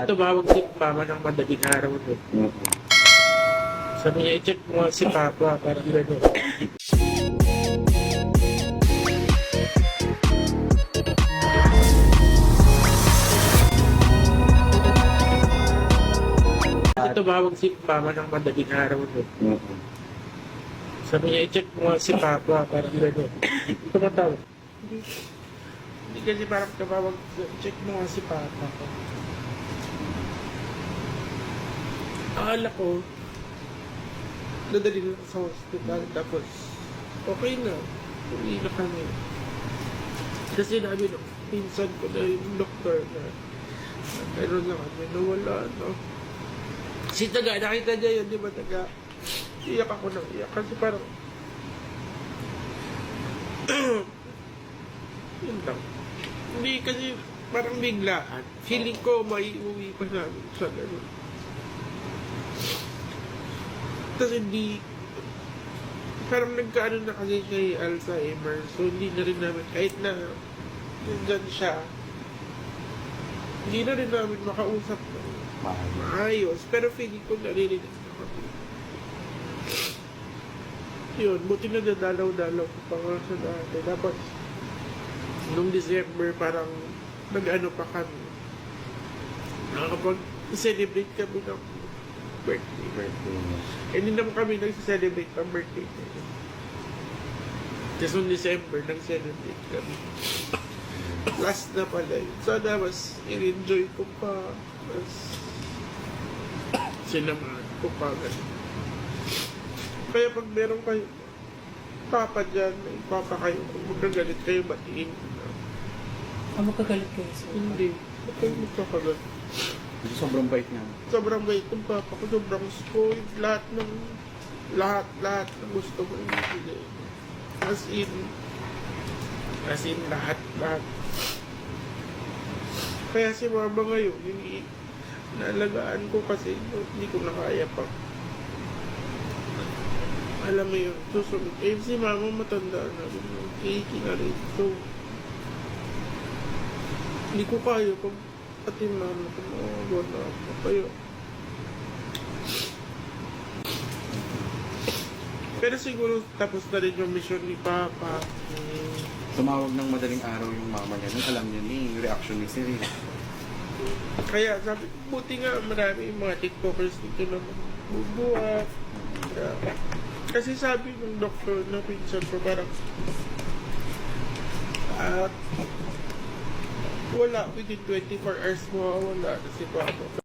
Kasi tumawag si Mama ng madaling araw doon. Sabi niya, i-check mo nga si Papa, parang gano'n. Kasi tumawag si Mama ng madaling araw doon. Sabi niya, i-check mo nga si Papa, parang gano'n. Tumatawag. Hindi kasi parang tumawag, check mo nga si Papa. Akala ko, nadali na sa hospital, tapos okay na, uwi na kami. Kasi namin, pinsan ko na yung doktor na meron na kami, nawala, no? Si Taga, nakita niya yun, di ba Taga? Iyak ako nang iyak, kasi parang, yun lang. Hindi kasi, parang biglaan. Feeling ko, may uwi pa namin sa gano'n. Tapos hindi, parang nagkaano na kasi siya Alzheimer, so hindi na rin namin, kahit na nandyan siya, hindi na rin namin makausap na maayos, pero feeling ko naririnig na kami. Yun, buti na dadalaw-dalaw ko pa nga sa dati. Tapos, nung December, parang nag-ano pa kami, nakakapag-celebrate kami ng birthday. Hindi naman kami nag-celebrate ng birthday. Kasi noong December, nag-celebrate kami. Last na pala yun. Sana mas i-enjoy ko pa. Mas sinamahan ko pa. Kaya pag meron kayo, papa dyan, may papa kayo, kung magkagalit kayo, batiin ko na. Magkagalit kayo sir? Hindi. Ba't kayo magkakagalit? Sobrang bait niya. Sobrang bait ng papa ko, sobrang spoiled, lahat na gusto ko ibigay. As in, lahat. Kaya si mama ngayon, yung naalagaan ko kasi, hindi ko na kaya pa. Alam mo yun, susunod. Eh, si mama matanda na rin, kiki na rin. So, hindi ko kaya pag pati mama ko mawawala na ako. Kaya, pero siguro tapos na rin yung mission ni Papa. Tumawag ng madaling araw yung mama niya. Nung alam niya yung reaction ni Siri. Kaya sabi, buti nga marami yung mga TikTokers dito na bubuhat. Kasi sabi ng doktor na pinsan ko parang wala, within 24 hours mawawala na si Papa.